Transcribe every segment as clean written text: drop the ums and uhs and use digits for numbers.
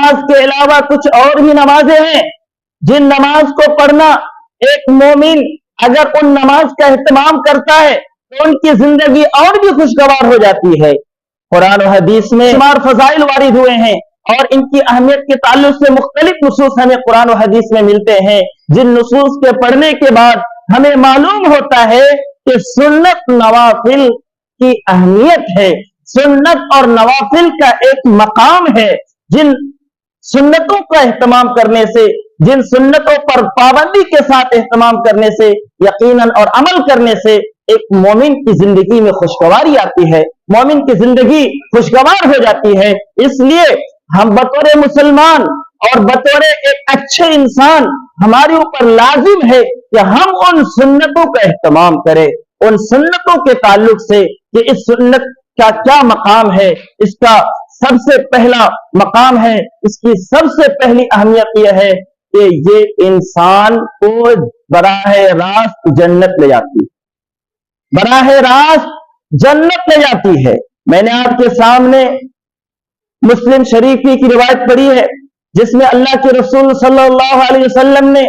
نماز کے علاوہ کچھ اور بھی نمازیں ہیں جن نماز کو پڑھنا ایک مومن اگر ان نماز کا اہتمام کرتا ہے تو ان کی زندگی اور بھی خوشگوار ہو جاتی ہے۔ قرآن و حدیث میں شمار فضائل وارد ہوئے ہیں اور ان کی اہمیت کے تعلق سے مختلف نصوص ہمیں قرآن و حدیث میں ملتے ہیں، جن نصوص کے پڑھنے کے بعد ہمیں معلوم ہوتا ہے کہ سنت نوافل کی اہمیت ہے، سنت اور نوافل کا ایک مقام ہے، جن سنتوں کا اہتمام کرنے سے، جن سنتوں پر پابندی کے ساتھ اہتمام کرنے سے، یقیناً اور عمل کرنے سے ایک مومن کی زندگی میں خوشگواری آتی ہے، مومن کی زندگی خوشگوار ہو جاتی ہے۔ اس لیے ہم بطور مسلمان اور بطور ایک اچھے انسان ہمارے اوپر لازم ہے کہ ہم ان سنتوں کا اہتمام کریں، ان سنتوں کے تعلق سے کہ اس سنت کا کیا مقام ہے، اس کا سب سے پہلا مقام ہے، اس کی سب سے پہلی اہمیت یہ ہے کہ یہ انسان کو براہ راست جنت لے جاتی ہے، براہ راست جنت لے جاتی ہے۔ میں نے آپ کے سامنے مسلم شریفی کی روایت پڑھی ہے جس میں اللہ کے رسول صلی اللہ علیہ وسلم نے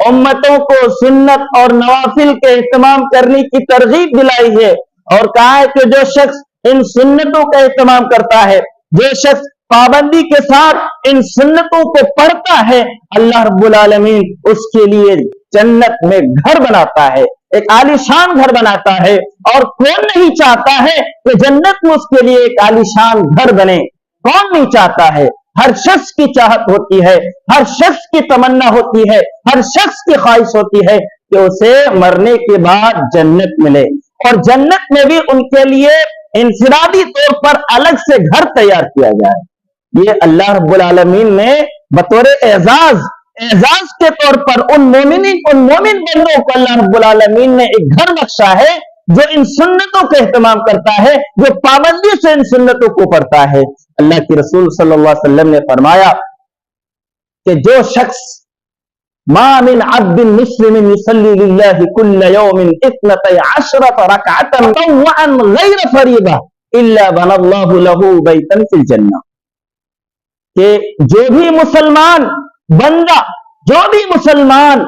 امتوں کو سنت اور نوافل کے اہتمام کرنے کی ترغیب دلائی ہے اور کہا ہے کہ جو شخص ان سنتوں کا اہتمام کرتا ہے، جو شخص پابندی کے ساتھ ان سنتوں کو پڑھتا ہے، اللہ رب العالمین اس کے لیے جنت میں گھر بناتا ہے، ایک عالیشان گھر بناتا ہے۔ اور کون نہیں چاہتا ہے کہ جنت میں اس کے لیے ایک عالیشان گھر بنے؟ کون نہیں چاہتا ہے؟ ہر شخص کی چاہت ہوتی ہے، ہر شخص کی تمنا ہوتی ہے، ہر شخص کی خواہش ہوتی ہے کہ اسے مرنے کے بعد جنت ملے، اور جنت میں بھی ان کے لیے انفرادی طور پر الگ سے گھر تیار کیا جائے۔ یہ اللہ رب العالمین نے بطور اعزاز کے طور پر ان مومن بندوں کو اللہ رب العالمین نے ایک گھر بخشا ہے جو ان سنتوں کا اہتمام کرتا ہے، جو پابندی سے ان سنتوں کو پڑھتا ہے۔ اللہ کے رسول صلی اللہ علیہ وسلم نے فرمایا کہ جو شخص ما من عبد مسلم يصلي لله كل يوم 12 ركعة تطوعا غير فريضة الا بنى الله له بيتا في الجنة، کہ جو بھی مسلمان بندہ، جو بھی مسلمان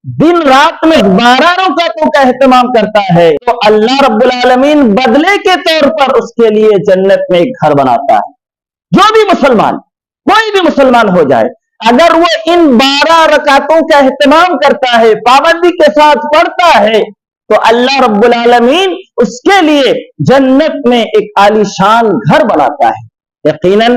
دن رات میں 12 رکعتوں کا اہتمام کرتا ہے تو اللہ رب العالمین بدلے کے طور پر اس کے لیے جنت میں ایک گھر بناتا ہے۔ جو بھی مسلمان، کوئی بھی مسلمان ہو جائے، اگر وہ ان 12 رکعتوں کا اہتمام کرتا ہے، پابندی کے ساتھ پڑھتا ہے، تو اللہ رب العالمین اس کے لیے جنت میں ایک عالیشان گھر بناتا ہے۔ یقیناً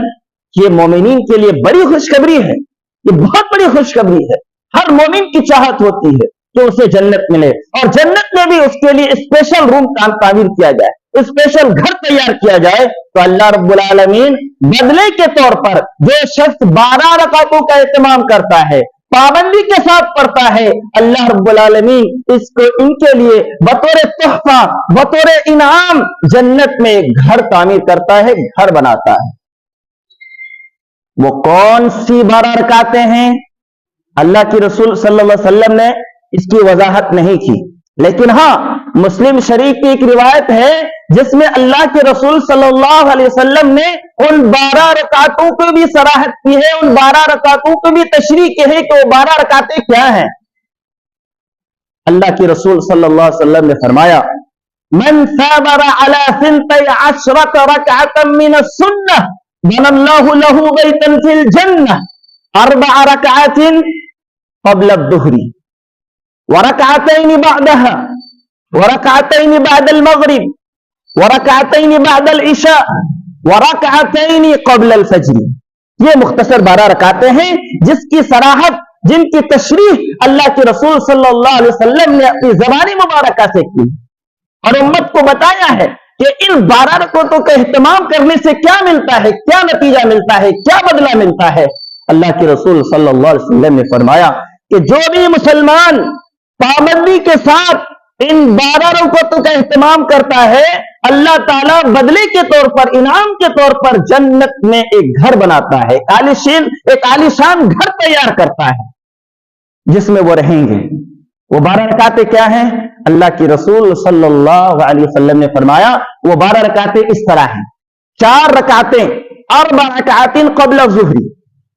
یہ مومنین کے لیے بڑی خوشخبری ہے، یہ بہت بڑی خوشخبری ہے۔ ہر مومن کی چاہت ہوتی ہے کہ اسے جنت ملے، اور جنت میں بھی اس کے لیے اسپیشل روم تعمیر کیا جائے، اسپیشل گھر تیار کیا جائے۔ تو اللہ رب العالمین بدلے کے طور پر جو شخص 12 رکعتوں کا اہتمام کرتا ہے، پابندی کے ساتھ پڑھتا ہے، اللہ رب العالمین اس کو ان کے لیے بطور تحفہ، بطور انعام جنت میں ایک گھر تعمیر کرتا ہے، گھر بناتا ہے۔ وہ کون سی 12 رکعتیں ہیں؟ اللہ کی رسول صلی اللہ علیہ وسلم نے اس کی وضاحت نہیں کی، لیکن ہاں مسلم شریف کی ایک روایت ہے جس میں اللہ کے رسول صلی اللہ علیہ وسلم نے ان 12 رکعتوں کو بھی صراحت کی ہے، ان 12 رکعتوں کو بھی تشریح کی ہے کہ وہ 12 رکعتیں کیا ہیں۔ اللہ کے رسول صلی اللہ علیہ وسلم نے فرمایا من ثابر على 12 ركعة من السنة بنى الله له بيتا في الجنة 4 ركعات قبل الظهر وركعتين بعدها وركعتين بعد المغرب وركعتين بعد العشاء وركعتين قبل الفجر۔ یہ مختصر 12 رکعتیں ہیں جس کی صراحت، جن کی تشریح اللہ کے رسول صلی اللہ علیہ وسلم نے اپنی زبان مبارکہ سے کی اور امت کو بتایا ہے کہ ان 12 رکعتوں کا اہتمام کرنے سے کیا ملتا ہے، کیا نتیجہ ملتا ہے، کیا بدلہ ملتا ہے۔ اللہ کے رسول صلی اللہ علیہ وسلم نے فرمایا کہ جو بھی مسلمان پابندی کے ساتھ ان 12 رکعتوں کا اہتمام کرتا ہے، اللہ تعالیٰ بدلے کے طور پر، انعام کے طور پر جنت میں ایک گھر بناتا ہے، ایک عالیشان گھر تیار کرتا ہے جس میں وہ رہیں گے۔ وہ 12 رکعتیں کیا ہیں؟ اللہ کی رسول صلی اللہ علیہ وسلم نے فرمایا وہ 12 رکعتیں اس طرح ہیں: 4 رکعتیں 4 رکعات قبل الظہر،